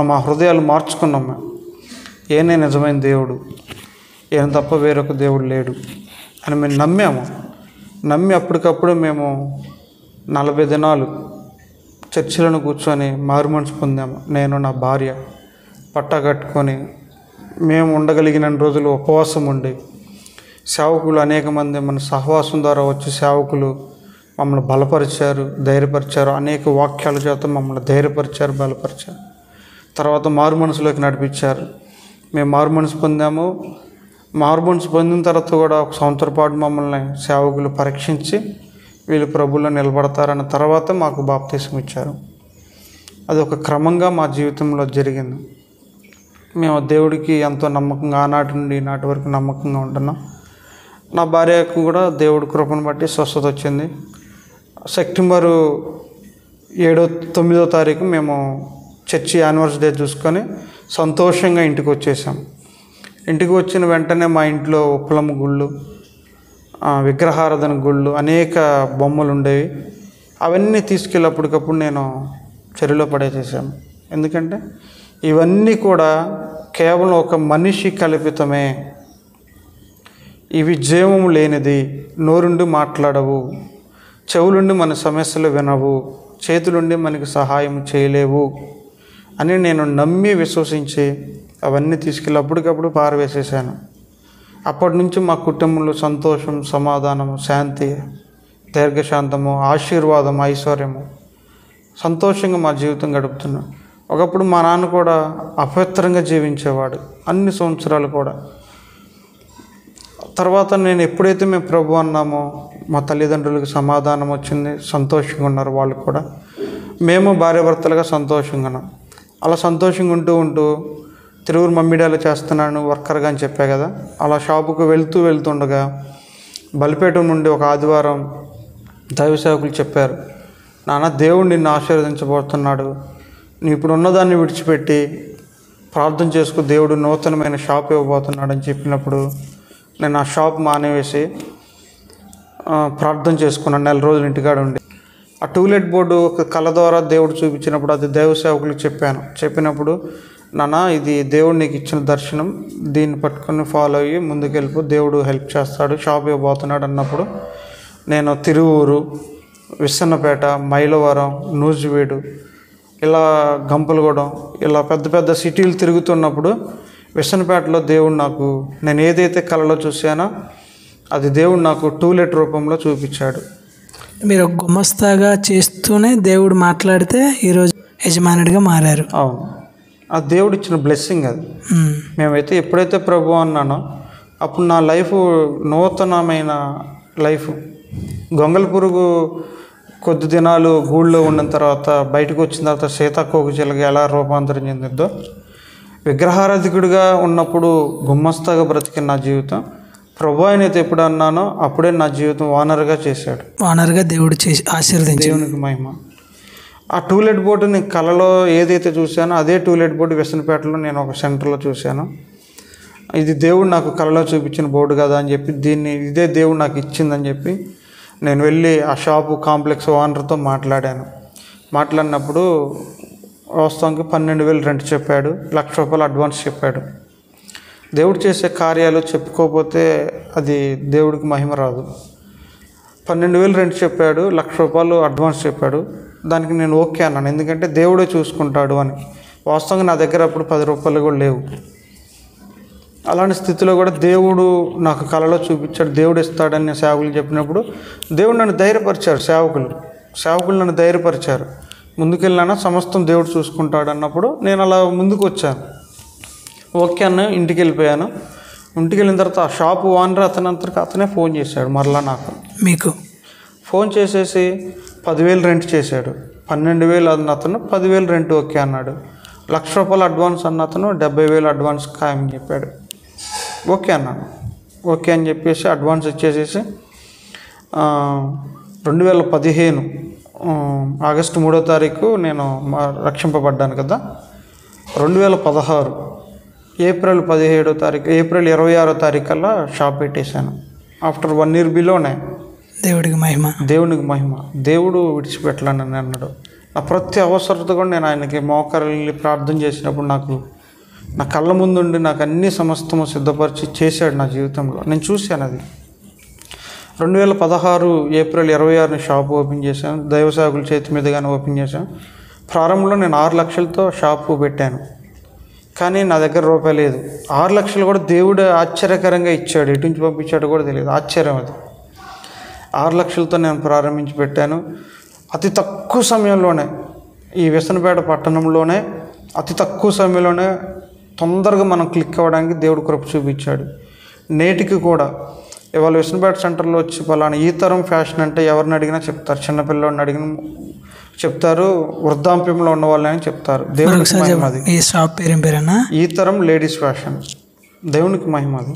మా హృదయాలు మార్చుకున్నాము. ఏనే నిజమైన దేవుడు, ఏం తప్ప వేరొక దేవుడు లేడు అని మేము నమ్మి అప్పటికప్పుడు మేము 40 దినాలు చర్చిలను కూర్చొని మారు మనసు పొందాము. నేను నా భార్య పట్టా కట్టుకొని మేము ఉండగలిగిన రోజులు ఉపవాసం ఉండి, సేవకులు అనేక మంది మన సహవాసం ద్వారా వచ్చి సేవకులు మమ్మల్ని బలపరిచారు, ధైర్యపరిచారు. అనేక వాక్యాల చేత మమ్మల్ని ధైర్యపరిచారు, బలపరిచారు. తర్వాత మారు మనసులోకి నడిపించారు. మేము మారు మనసు పొందాము. మారు మనసు పొందిన తర్వాత కూడా 1 సంవత్సరం పాటు మమ్మల్ని సేవకులు పరీక్షించి వీళ్ళు ప్రభువులో నిలబడతారన్న తర్వాత మాకు బాప్తీసం ఇచ్చారు. అది ఒక క్రమంగా మా జీవితంలో జరిగింది. మేము దేవుడికి ఎంతో నమ్మకంగా ఆనాటి నుండి ఈనాటి వరకు నమ్మకంగా ఉంటున్నాం. నా భార్యకు కూడా దేవుడి కృపను బట్టి స్వస్థత వచ్చింది. సెప్టెంబరు 9వ తారీఖు మేము చర్చి యానివర్సరీ డే చూసుకొని సంతోషంగా ఇంటికి వచ్చేసాం. ఇంటికి వచ్చిన వెంటనే మా ఇంట్లో ఉప్పలమ్మ గుళ్ళు, విగ్రహారాధన గుళ్ళు, అనేక బొమ్మలు ఉండేవి. అవన్నీ తీసుకెళ్ళి అప్పటికప్పుడు నేను చెరువులో పడేసేసాను. ఎందుకంటే ఇవన్నీ కూడా కేవలం ఒక మనిషి కల్పితమే. ఇవి జీవం లేనిది. నోరుండి మాట్లాడవు, చెవులుండి మన సమస్యలు వినవు, చేతులుండి మనకి సహాయం చేయలేవు అని నేను నమ్మి విశ్వసించి అవన్నీ తీసుకెళ్ళి అప్పటికప్పుడు పారవేసేసాను. అప్పటి నుంచి మా కుటుంబంలో సంతోషం, సమాధానము, శాంతి, దీర్ఘశాంతము, ఆశీర్వాదం, ఐశ్వర్యము, సంతోషంగా మా జీవితం గడుపుతున్నాం. ఒకప్పుడు మా నాన్న కూడా అపవిత్రంగా జీవించేవాడు అన్ని సంవత్సరాలు కూడా. తర్వాత నేను ఎప్పుడైతే మేము ప్రభు అన్నామో మా తల్లిదండ్రులకు సమాధానం వచ్చింది, సంతోషంగా ఉన్నారు వాళ్ళు కూడా. మేము భార్యాభర్తలుగా సంతోషంగా ఉన్నాం. అలా సంతోషంగా ఉంటూ తిరువురు మమ్మిడాలు చేస్తున్నాను వర్కర్గా అని చెప్పా కదా. అలా షాపుకు వెళ్తుండగా బలిపేట నుండి ఒక ఆదివారం దైవ సేవకులు చెప్పారు, నాన్న దేవుడు నిన్ను ఆశీర్వదించబోతున్నాడు, నీ ఇప్పుడు ఉన్నదాన్ని విడిచిపెట్టి ప్రార్థన చేసుకు, దేవుడు నూతనమైన షాప్ ఇవ్వబోతున్నాడు అని చెప్పినప్పుడు నేను ఆ షాప్ మానేవేసి ప్రార్థన చేసుకున్నాను. 4 రోజులు ఇంటికాడ ఉండి ఆ టూలెట్ బోర్డు ఒక కళ ద్వారా దేవుడు చూపించినప్పుడు అది దైవ సేవకులకు చెప్పినప్పుడు, నాన్న ఇది దేవుడు నీకు ఇచ్చిన దర్శనం, దీన్ని పట్టుకొని ఫాలో అయ్యి ముందుకెళ్ళిపో, దేవుడు హెల్ప్ చేస్తాడు, షాప్ ఇవ్వబోతున్నాడు అన్నప్పుడు నేను తిరువూరు, విస్సన్నపేట, మైలవరం, నూజివీడు, ఇలా గంపలగూడెం, ఇలా పెద్ద పెద్ద సిటీలు తిరుగుతున్నప్పుడు విస్సన్నపేటలో దేవుడు నాకు, నేను ఏదైతే కళలో చూశానో అది దేవుడు నాకు టూలెట్ రూపంలో చూపించాడు. మీరు ఒక గుమస్తాగా చేస్తూనే దేవుడు మాట్లాడితే ఈరోజు యజమానుడిగా మారారు. అవును, ఆ దేవుడు ఇచ్చిన బ్లెస్సింగ్ అది. మేమైతే ఎప్పుడైతే ప్రభు అన్నానో అప్పుడు నా లైఫ్ నూతనమైన లైఫ్. గొంగళ పురుగు కొద్ది దినాలు గూళ్ళో ఉన్న తర్వాత బయటకు వచ్చిన తర్వాత సీతాకోకచిలుక ఎలా రూపాంతరం చెందిద్దో, విగ్రహారాధికుడిగా ఉన్నప్పుడు గుమ్మస్తాగా బ్రతికిన నా జీవితం ప్రభు ఆయనైతే ఎప్పుడు అన్నానో అప్పుడే నా జీవితం ఓనర్గా చేశాడు. ఓనర్గా దేవుడు చేసి ఆశీర్వదించాడు. దేవునికి మహిమ. ఆ టూలెట్ బోర్డు నేను కళలో ఏదైతే చూశానో అదే టూలెట్ బోర్డు విసనపేటలో నేను ఒక సెంటర్లో చూశాను. ఇది దేవుడు నాకు కళలో చూపించిన బోర్డు కదా అని చెప్పి, ఇదే దేవుడు నాకు ఇచ్చిందని చెప్పి నేను వెళ్ళి ఆ షాపు కాంప్లెక్స్ ఓనర్తో మాట్లాడినప్పుడు వాస్తవానికి 12,000 రెంట్ చెప్పాడు, ₹1,00,000 అడ్వాన్స్ చెప్పాడు. దేవుడు చేసే కార్యాలు చెప్పుకోకపోతే అది దేవుడికి మహిమ రాదు. 12,000 రెంట్ చెప్పాడు, ₹1,00,000 అడ్వాన్స్ చెప్పాడు. దానికి నేను ఓకే అన్నాను, ఎందుకంటే దేవుడే చూసుకుంటాడు అని. వాస్తవంగా నా దగ్గర అప్పుడు ₹10 కూడా లేవు. అలాంటి స్థితిలో కూడా దేవుడు నాకు కళలో చూపించాడు, దేవుడు ఇస్తాడని సేవకులు చెప్పినప్పుడు దేవుడు నన్ను ధైర్యపరిచారు. సేవకులు నన్ను ధైర్యపరిచారు. ముందుకెళ్ళినా సమస్తం దేవుడు చూసుకుంటాడు అన్నప్పుడు నేను అలా ముందుకు వచ్చాను. ఓకే అన్న, ఇంటికి వెళ్ళిపోయాను. ఇంటికి వెళ్ళిన తర్వాత ఆ షాపు ఓనర్ అతనే ఫోన్ చేశాడు మరలా నాకు. మీకు ఫోన్ చేసేసి 10,000 రెంట్ చేశాడు. 12,000 అన్న అతను 10,000 రెంట్ ఓకే అన్నాడు. ₹1,00,000 అడ్వాన్స్ అన్న అతను 70,000 అడ్వాన్స్ ఖాయమని చెప్పాడు. ఓకే అన్నాను. ఓకే అని చెప్పేసి అడ్వాన్స్ ఇచ్చేసేసి 2015 ఆగస్టు 3వ తారీఖు నేను రక్షింపబడ్డాను కదా. 2016 ఏప్రిల్ 26వ తారీఖు కల్లా షాప్ పెట్టేశాను. After 1 year బిలోనే. దేవుడికి మహిమ. దేవుడు విడిచిపెట్టలేని అన్నాడు. నా ప్రతి అవసరత కూడా నేను ఆయనకి మోకరిల్లి ప్రార్థన చేసినప్పుడు నా కళ్ళ ముందుండి నాకు అన్ని సమస్తము సిద్ధపరిచి చేశాడు నా జీవితంలో. నేను చూశాను అది. 2016 ఏప్రిల్ 26న షాపు ఓపెన్ చేశాను. దైవ సేవకుల చేతి మీదుగానే ఓపెన్ చేశాను. ప్రారంభంలో నేను 6 లక్షలతో షాపు పెట్టాను, కానీ నా దగ్గర రూపాయి లేదు. 6 లక్షలు కూడా దేవుడు ఆశ్చర్యకరంగా ఇచ్చాడు, ఎటు నుంచి పంపించాడు కూడా తెలియదు. ఆశ్చర్యం అది. 6 లక్షలతో నేను ప్రారంభించి పెట్టాను. అతి తక్కువ సమయంలోనే ఈ విసనపేట పట్టణంలోనే అతి తక్కువ సమయంలోనే తొందరగా మనం క్లిక్ అవ్వడానికి దేవుడు కృప చూపించాడు. నేటికి కూడా ఇవాళ విసనపేట సెంటర్లో వచ్చి పలానా ఈ తరం ఫ్యాషన్ అంటే ఎవరిని అడిగినా చెప్తారు, చిన్నపిల్లడిని అడిగిన చెప్తారు, వృద్ధాప్యంలో ఉన్న వాళ్ళని చెప్తారు. దేవునికి మహిమ అది. ఈ షాప్ పేరేనా? ఈ తరం లేడీస్ ఫ్యాషన్. దేవునికి మహిమ అది.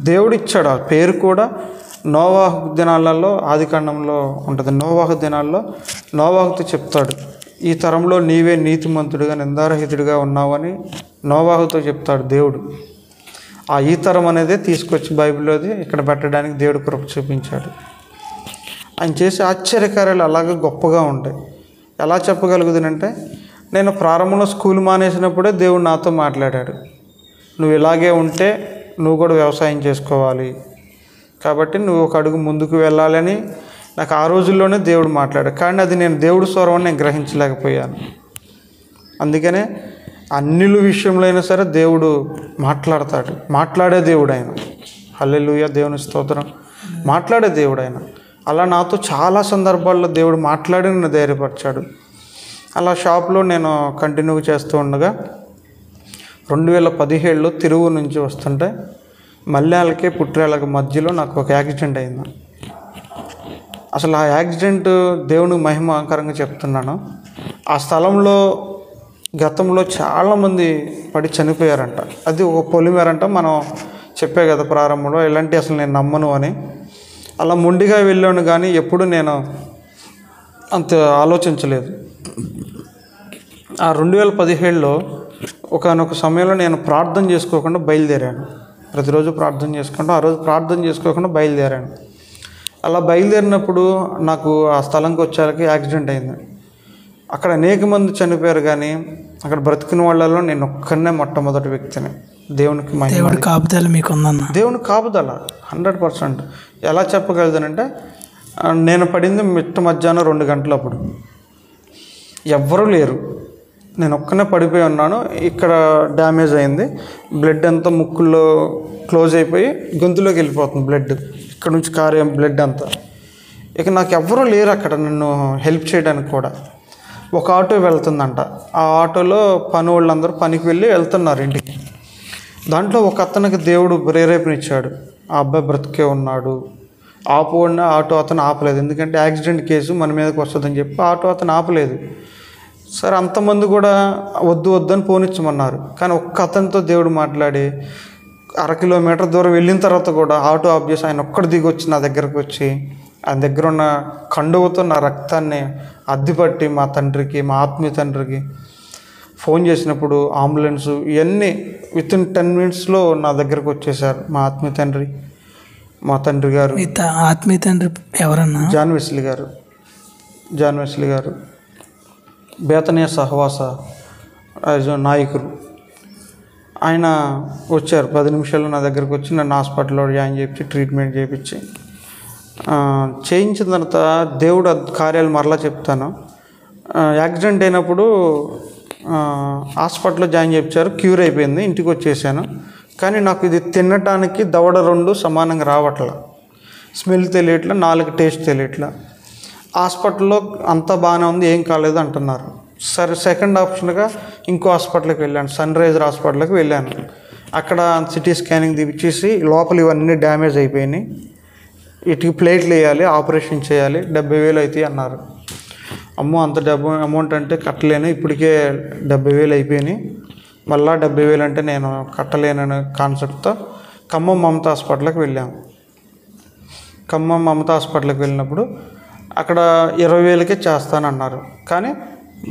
దేవుడు ఇచ్చాడు ఆ పేరు కూడా. నోవాహు దినాలలో ఆదికాండంలో ఉంటుంది. నోవాహు దినాల్లో నోవాహుతో చెప్తాడు, ఈ తరంలో నీవే నీతిమంతుడిగా నిందారహితుడిగా ఉన్నావని నోవాహుతో చెప్తాడు దేవుడు. ఆ ఈ తరం అనేది తీసుకొచ్చి బైబిల్లోది ఇక్కడ పెట్టడానికి దేవుడు కృప చూపించాడు. ఆయన చేసే ఆశ్చర్యకార్యాలు అలాగే గొప్పగా ఉంటాయి. ఎలా చెప్పగలుగుతుందంటే నేను ప్రారంభంలో స్కూల్ మానేసినప్పుడే దేవుడు నాతో మాట్లాడాడు. నువ్వు ఇలాగే ఉంటే నువ్వు కూడా వ్యవసాయం చేసుకోవాలి, కాబట్టి నువ్వు ఒక అడుగు ముందుకు వెళ్ళాలని నాకు ఆ రోజుల్లోనే దేవుడు మాట్లాడాడు. కానీ అది నేను దేవుడి స్వరం నేను గ్రహించలేకపోయాను. అందుకనే అన్నిల విషయంలో అయినా సరే దేవుడు మాట్లాడతాడు. మాట్లాడే దేవుడు ఆయన. హల్లెలూయా, దేవుని స్తోత్రం. మాట్లాడే దేవుడు ఆయన. అలా నాతో చాలా సందర్భాల్లో దేవుడు మాట్లాడి నన్ను ధైర్యపరిచాడు. అలా షాప్లో నేను కంటిన్యూ చేస్తూ ఉండగా 2017లో తిరుగు నుంచి వస్తుంటే మల్యాలకి పుట్రేళ్ళకి మధ్యలో నాకు ఒక యాక్సిడెంట్ అయింది. అసలు ఆ యాక్సిడెంట్ దేవునికి మహిమకరంగా చెప్తున్నాను. ఆ స్థలంలో గతంలో చాలామంది పడి చనిపోయారంట. అది ఒక పొలిమేరంట. మనం చెప్పే కదా ప్రారంభంలో, ఇలాంటి అసలు నేను నమ్మను అని. అలా మొండిగా వెళ్ళాను, కానీ ఎప్పుడు నేను అంత ఆలోచించలేదు. ఆ 2017లో ఒకానొక సమయంలో నేను ప్రార్థన చేసుకోకుండా బయలుదేరాను. ప్రతిరోజు ప్రార్థన చేసుకుంటూ ఆ రోజు ప్రార్థన చేసుకోకుండా బయలుదేరాను. అలా బయలుదేరినప్పుడు నాకు ఆ స్థలంకి వచ్చేసరికి యాక్సిడెంట్ అయింది. అక్కడ అనేక మంది చనిపోయారు, కానీ అక్కడ బ్రతికిన వాళ్ళలో నేను ఒక్కనే మొట్టమొదటి వ్యక్తిని. దేవునికి మహిమ. దేవుడి కాపుదల మీకు ఉందన్న. దేవుని కాపుదల 100%. ఎలా చెప్పగలుగుతానంటే, నేను పడింది మిట్ట మధ్యాహ్నం 2 గంటలప్పుడు. ఎవ్వరూ లేరు, నేను ఒక్కనే పడిపోయి ఉన్నాను. ఇక్కడ డ్యామేజ్ అయింది, బ్లడ్ అంతా ముక్కుల్లో క్లోజ్ అయిపోయి గొంతులోకి వెళ్ళిపోతుంది బ్లడ్. ఇక్కడ నుంచి కారే బ్లడ్ అంతా. ఇక నాకు ఎవ్వరూ లేరు అక్కడ నన్ను హెల్ప్ చేయడానికి కూడా. ఒక ఆటో వెళ్తుందంట. ఆ ఆటోలో పని వాళ్ళందరూ పనికి వెళ్ళి వెళ్తున్నారు ఇంటికి. దాంట్లో ఒక అతనికి దేవుడు ప్రేరేపణ ఇచ్చాడు. ఆ అబ్బాయి బ్రతికే ఉన్నాడు, ఆపుకుండా ఆటో అతను ఆపలేదు. ఎందుకంటే యాక్సిడెంట్ కేసు మన మీదకి వస్తుందని చెప్పి ఆటో అతను ఆపలేదు. సరే, అంతమంది కూడా వద్దు వద్దని పోనిచ్చమన్నారు. కానీ ఒక్క అతనితో దేవుడు మాట్లాడి 1/2 కిలోమీటర్ దూరం వెళ్ళిన తర్వాత కూడా ఆటో ఆఫ్ చేసి ఆయన ఒక్కడు దిగి వచ్చి నా దగ్గరకు వచ్చి ఆయన దగ్గర ఉన్న కండువతో నా రక్తాన్ని అద్దిపట్టి మా తండ్రికి, మా ఆత్మీయ తండ్రికి ఫోన్ చేసినప్పుడు అంబులెన్సు ఇవన్నీ వితిన్ 10 మినిట్స్లో నా దగ్గరకు వచ్చేసారు. మా ఆత్మీయ తండ్రి, మా తండ్రి గారు. ఆత్మీయ తండ్రి ఎవరన్నా? జాన్ వెస్లీ గారు బేతనీయ సహవాస నాయకులు. ఆయన వచ్చారు. 10 నిమిషాల్లో నా దగ్గరకు వచ్చి నన్ను హాస్పిటల్లో జాయిన్ చేయించి ట్రీట్మెంట్ చేయించి చేయించిన తర్వాత దేవుడు కార్యాలు మరలా చెప్తాను. యాక్సిడెంట్ అయినప్పుడు హాస్పిటల్లో జాయిన్ చేయించారు, క్యూర్ అయిపోయింది, ఇంటికి వచ్చేసాను. కానీ నాకు ఇది తినటానికి దవడ 2 సమానంగా రావట్లా, స్మెల్ తెలియట్లా, నాలుగు టేస్ట్ తెలియట్లా. హాస్పిటల్లో అంతా బాగానే ఉంది, ఏం కాలేదు అంటున్నారు. సరే, సెకండ్ ఆప్షన్గా ఇంకో హాస్పిటల్కి వెళ్ళాను, సన్ రైజర్ హాస్పిటల్కి వెళ్ళాను. అక్కడ సిటీ స్కానింగ్ తీపిచ్చేసి లోపల ఇవన్నీ డ్యామేజ్ అయిపోయినాయి, వీటికి ప్లేట్లు వేయాలి, ఆపరేషన్ చేయాలి, 70,000 అవుతాయి అన్నారు. అమ్మో, అంత అమౌంట్ అంటే కట్టలేను, ఇప్పటికే 70,000 అయిపోయినాయి, మళ్ళీ 70,000 అంటే నేను కట్టలేనని కాన్సెప్ట్తో ఖమ్మం మమతా హాస్పిటల్కి వెళ్ళాము. ఖమ్మం మమతా హాస్పిటల్కి వెళ్ళినప్పుడు అక్కడ 20,000కే చేస్తానన్నారు. కానీ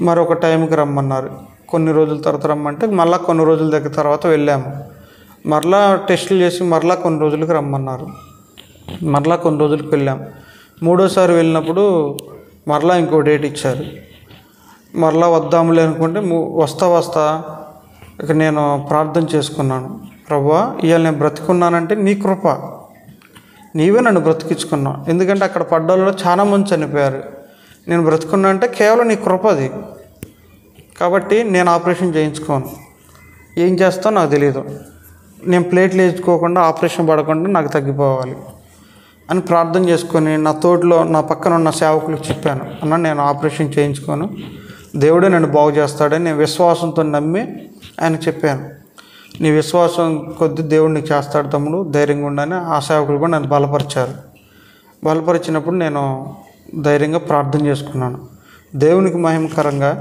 మరొక టైంకి రమ్మన్నారు. కొన్ని రోజుల తర్వాత రమ్మంటే మళ్ళీ కొన్ని రోజుల దగ్గర తర్వాత వెళ్ళాము. మరలా టెస్టులు చేసి మరలా కొన్ని రోజులకి రమ్మన్నారు. మరలా కొన్ని రోజులకి వెళ్ళాము. మూడోసారి వెళ్ళినప్పుడు మరలా ఇంకో డేట్ ఇచ్చారు. మరలా వద్దాములే అనుకుంటే వస్తా ఇక నేను ప్రార్థన చేసుకున్నాను. ప్రభువా, ఇవాళ నేను బ్రతికున్నానంటే నీ కృప, నీవే నన్ను బ్రతికించుకున్నావు. ఎందుకంటే అక్కడ పడ్డోళ్ళలో చాలామంది చనిపోయారు, నేను బ్రతుకున్నా అంటే కేవలం నీ కృప అది. కాబట్టి నేను ఆపరేషన్ చేయించుకోను, ఏం చేస్తానో నాకు తెలియదు, నేను ప్లేట్లు వేసుకోకుండా ఆపరేషన్ పడకుండా నాకు తగ్గిపోవాలి అని ప్రార్థన చేసుకొని నా తోటలో నా పక్కన ఉన్న సేవకులకు చెప్పాను. అన్న, నేను ఆపరేషన్ చేయించుకోను, దేవుడే నన్ను బాగు చేస్తాడని నేను విశ్వాసంతో నమ్మి ఆయన చెప్పాను. నీ విశ్వాసం కొద్ది దేవుడు నీకు చేస్తాడు తమ్ముడు, ధైర్యంగా ఉండని ఆ సేవకులు కూడా నన్ను బలపరిచారు. బలపరిచినప్పుడు నేను ధైర్యంగా ప్రార్థన చేసుకున్నాను. దేవునికి మహిమకరంగా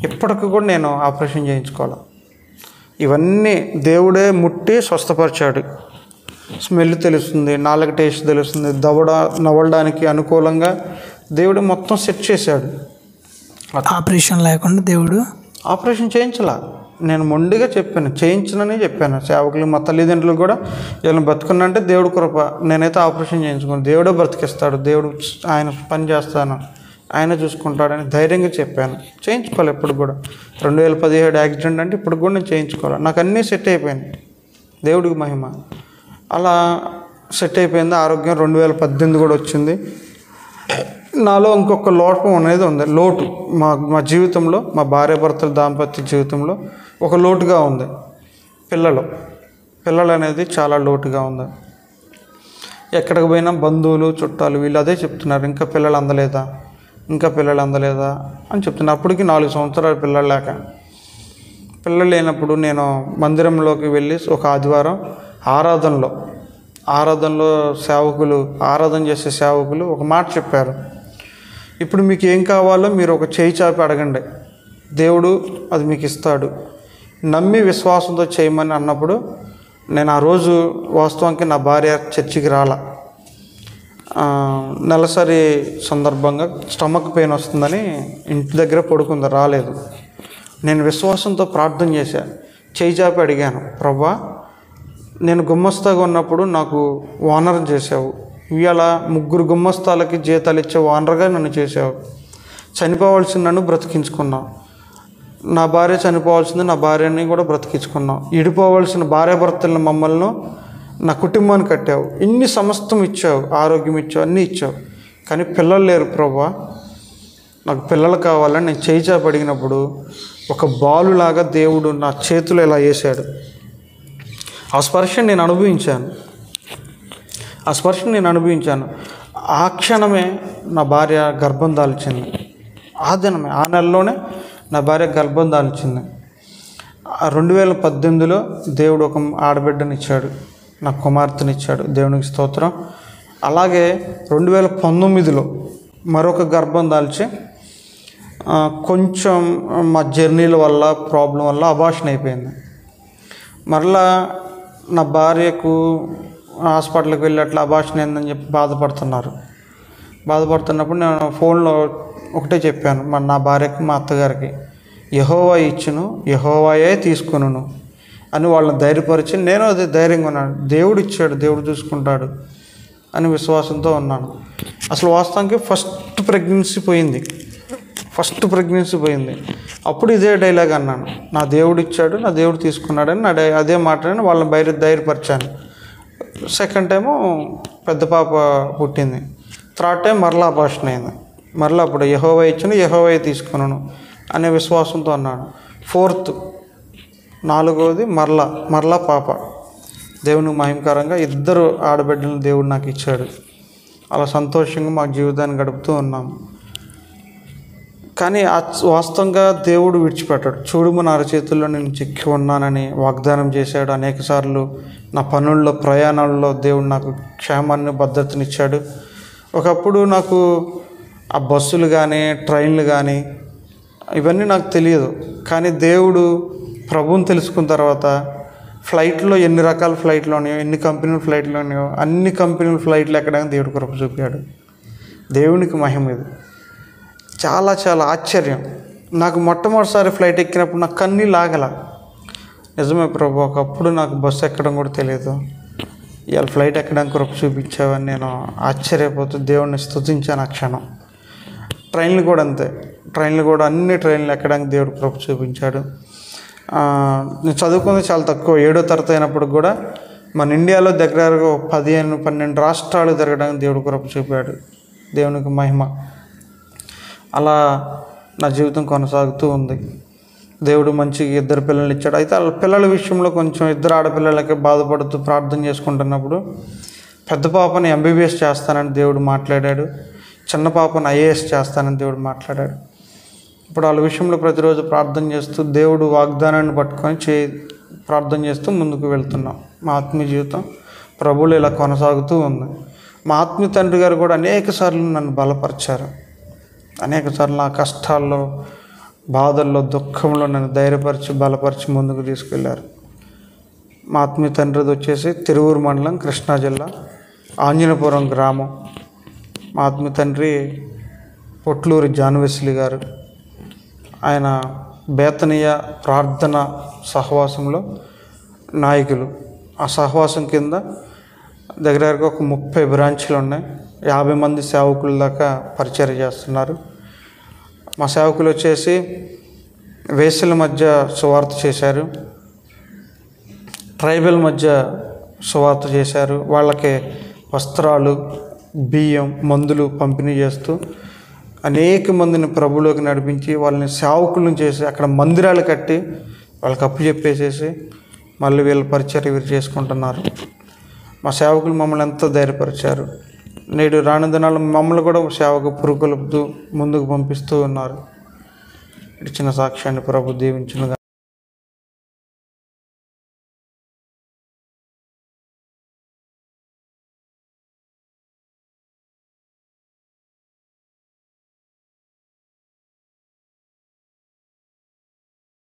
ఇప్పటికి కూడా నేను ఆపరేషన్ చేయించుకోవాలి. ఇవన్నీ దేవుడే ముట్టి స్వస్థపరిచాడు. స్మెల్ తెలుస్తుంది, నాలుగు టేస్ట్ తెలుస్తుంది, నవ్వడానికి అనుకూలంగా దేవుడు మొత్తం సెట్ చేశాడు. ఆపరేషన్ లేకుండా దేవుడు ఆపరేషన్ చేయించలా. నేను మొండిగా చెప్పాను, చేయించనని చెప్పాను సేవకులు, మా తల్లిదండ్రులు కూడా. వీళ్ళని బతుకున్నంటే దేవుడు కృప, నేనైతే ఆపరేషన్ చేయించుకోను, దేవుడే బ్రతికిస్తాడు, దేవుడు ఆయన పని చేస్తాను, ఆయన చూసుకుంటాడని ధైర్యంగా చెప్పాను. చేయించుకోవాలి ఎప్పుడు కూడా. 2017 యాక్సిడెంట్ అంటే ఇప్పుడు కూడా నేను చేయించుకోవాలి. నాకు అన్నీ సెట్ అయిపోయింది, దేవుడికి మహిమ. అలా సెట్ అయిపోయింది. ఆరోగ్యం 2018 కూడా వచ్చింది. నాలో ఇంకొక లోపం అనేది ఉంది, లోటు. మా జీవితంలో, మా భార్యాభర్తల దాంపత్య జీవితంలో ఒక లోటుగా ఉంది. పిల్లలు అనేది చాలా లోటుగా ఉంది. ఎక్కడికి పోయినా బంధువులు, చుట్టాలు వీళ్ళు అదే చెప్తున్నారు, ఇంకా పిల్లలు అందలేదా అని చెప్తున్నారు. అప్పటికి 4 సంవత్సరాలు పిల్లలు లేక. పిల్లలు లేనప్పుడు నేను మందిరంలోకి వెళ్ళి ఒక ఆదివారం ఆరాధనలో ఆరాధన చేసే సేవకులు ఒక మాట చెప్పారు. ఇప్పుడు మీకు ఏం కావాలో మీరు ఒక చేయి చాపి అడగండి, దేవుడు అది మీకు ఇస్తాడు, నమ్మి విశ్వాసంతో చేయమని అన్నప్పుడు నేను ఆ రోజు వాస్తవానికి నా భార్య చర్చికి రాలా. నెలసరి సందర్భంగా స్టమక్ పెయిన్ వస్తుందని ఇంటి దగ్గర పడుకుంది, రాలేదు. నేను విశ్వాసంతో ప్రార్థన చేశాను, చేయి చాపి అడిగాను, ప్రభా నేను గుమ్మస్తాగా ఉన్నప్పుడు నాకు ఓనర్ చేసావు, ఇవాళ 3 గుమ్మస్తాలకి జీతాలు ఇచ్చే ఓనర్గా నన్ను చేసావు. చనిపోవాల్సిన నన్ను బ్రతికించుకున్నావు. నా భార్య చనిపోవాల్సింది, నా భార్యని కూడా బ్రతికించుకున్నావు. ఇడిపోవాల్సిన భార్యాభర్తలను మమ్మల్ని, నా కుటుంబాన్ని కట్టావు. ఇన్ని సమస్తం ఇచ్చావు, ఆరోగ్యం ఇచ్చావు, అన్నీ ఇచ్చావు. కానీ పిల్లలు లేరు ప్రభువా, నాకు పిల్లలు కావాలని నేను చేయి చాపి అడిగినప్పుడు ఒక బాలులాగా దేవుడు నా చేతులు ఇలా వేసాడు. ఆ స్పర్శను నేను అనుభవించాను. ఆ క్షణమే నా భార్య గర్భం దాల్చింది. ఆ దినమే, ఆ నెలలోనే నా భార్య గర్భం దాల్చింది. 2018లో దేవుడు ఒక ఆడబిడ్డనిచ్చాడు, నాకు కుమార్తెనిచ్చాడు, దేవునికి స్తోత్రం. అలాగే 2019లో మరొక గర్భం దాల్చి కొంచెం మా జర్నీల వల్ల, ప్రాబ్లం వల్ల అబార్షన్ అయిపోయింది. మరలా నా భార్యకు హాస్పిటల్కి వెళ్ళి అట్లా అబార్షన్ అయిందని చెప్పి బాధపడుతున్నప్పుడు నేను ఫోన్లో ఒకటే చెప్పాను నా భార్యకి, మా అత్తగారికి, యెహోవా ఇచ్చును, యెహోవాయే తీసుకొనును అని వాళ్ళని ధైర్యపరిచి, నేను అదే ధైర్యంగా ఉన్నాను. దేవుడు ఇచ్చాడు, దేవుడు చూసుకుంటాడు అని విశ్వాసంతో ఉన్నాను. అసలు వాస్తవానికి ఫస్ట్ ప్రెగ్నెన్సీ పోయింది. అప్పుడు ఇదే డైలాగ్ అన్నాను, నా దేవుడు ఇచ్చాడు, నా దేవుడు తీసుకున్నాడని అదే మాటని వాళ్ళని ధైర్యపరిచాను. సెకండ్ టైము పెద్ద పాప పుట్టింది. థర్డ్ టైం మరలా అబార్షన్ అయింది. మరలా అప్పుడు యెహోవా ఇచ్చును, యెహోవాయే తీసుకున్నాను అనే విశ్వాసంతో అన్నాను. ఫోర్త్, 4వది మరలా పాప. దేవునికి మహిమకరంగా 2 ఆడబిడ్డలను దేవుడు నాకు ఇచ్చాడు. అలా సంతోషంగా మా జీవితాన్ని గడుపుతూ ఉన్నాము. కానీ వాస్తవంగా దేవుడు విడిచిపెట్టాడు. చూడుము నా అరచేతుల్లో నేను చిక్కి ఉన్నానని వాగ్దానం చేశాడు. అనేకసార్లు నా పనుల్లో, ప్రయాణాల్లో దేవుడు నాకు క్షేమాన్ని, భద్రతనిచ్చాడు. ఒకప్పుడు నాకు ఆ బస్సులు కానీ, ట్రైన్లు కానీ ఇవన్నీ నాకు తెలియదు. కానీ దేవుడు ప్రభువుని తెలుసుకున్న తర్వాత ఫ్లైట్లో ఎన్ని రకాల ఫ్లైట్లు ఉన్నాయో, ఎన్ని కంపెనీల ఫ్లైట్లు ఉన్నాయో, అన్ని కంపెనీల ఫ్లైట్లు ఎక్కడానికి దేవుడు కృప చూపాడు. దేవునికి మహిమ ఇది. చాలా ఆశ్చర్యం. నాకు మొట్టమొదటిసారి ఫ్లైట్ ఎక్కినప్పుడు నాకు కన్నీళ్ళు ఆగల. నిజమే ప్రభు, ఒకప్పుడు నాకు బస్సు ఎక్కడం కూడా తెలియదు, ఇవాళ ఫ్లైట్ ఎక్కడానికి కృప చూపించావని నేను ఆశ్చర్యపోతూ దేవుడిని స్తుతించాను ఆ క్షణం. ట్రైన్లు కూడా అంతే. అన్ని ట్రైన్లు ఎక్కడానికి దేవుడు కృప చూపించాడు. నేను చదువుకుంది చాలా తక్కువ. 7వ తరగతి అయినప్పుడు కూడా మన ఇండియాలో దగ్గరగా 12 రాష్ట్రాలు తిరగడానికి దేవుడు కృప చూపాడు. దేవునికి మహిమ. అలా నా జీవితం కొనసాగుతూ ఉంది. దేవుడు మంచిగా 2 పిల్లల్ని ఇచ్చాడు. అయితే వాళ్ళ పిల్లల విషయంలో కొంచెం 2 ఆడపిల్లలకి బాధపడుతూ ప్రార్థన చేసుకుంటున్నప్పుడు పెద్ద పాపని MBBS చేస్తానని దేవుడు మాట్లాడాడు, చిన్న పాపను IAS చేస్తానని దేవుడు మాట్లాడాడు. ఇప్పుడు వాళ్ళ విషయంలో ప్రతిరోజు ప్రార్థన చేస్తూ దేవుడు వాగ్దానాన్ని పట్టుకొని ప్రార్థన చేస్తూ ముందుకు వెళ్తున్నాం. మా ఆత్మీయ జీవితం ప్రభువులు ఇలా కొనసాగుతూ ఉంది. మా ఆత్మీయ తండ్రి గారు కూడా అనేకసార్లు నన్ను బలపరిచారు. అనేకసార్లు నా కష్టాల్లో, బాధల్లో, దుఃఖంలో నన్ను ధైర్యపరిచి, బలపరిచి ముందుకు తీసుకెళ్లారు. మా ఆత్మీయ తండ్రిది వచ్చేసి తిరువూరు మండలం, కృష్ణా జిల్లా, ఆంజనేయపురం గ్రామం. మా ఆత్మీయ తండ్రి పొట్లూరి జాన్వెస్లీ గారు. ఆయన బేతనీయ ప్రార్థన సహవాసంలో నాయకులు. ఆ సహవాసం కింద దగ్గరగా ఒక 30 బ్రాంచ్లు ఉన్నాయి. 50 మంది సేవకుల దాకా పరిచర్య చేస్తున్నారు. మా సేవకులు వచ్చేసి వేశ్యల మధ్య సువార్త చేశారు, ట్రైబల్ మధ్య సువార్త చేశారు. వాళ్ళకి వస్త్రాలు, బియ్యం, మందులు పంపిణీ చేస్తూ అనేక మందిని ప్రభువులోకి నడిపించి వాళ్ళని సేవకులను చేసి అక్కడ మందిరాలు కట్టి వాళ్ళకి అప్పు చెప్పేసేసి మళ్ళీ వీళ్ళ పరిచర్య వీరు చేసుకుంటున్నారు. మా సేవకులు మమ్మల్ని ఎంతో ధైర్యపరిచారు. నేడు రాను దినాలు మమ్మల్ని కూడా సేవకు పురుకొల్పుతూ ముందుకు పంపిస్తూ ఉన్నారు. ఇచ్చిన సాక్ష్యాన్ని ప్రభు దీవించునుగా.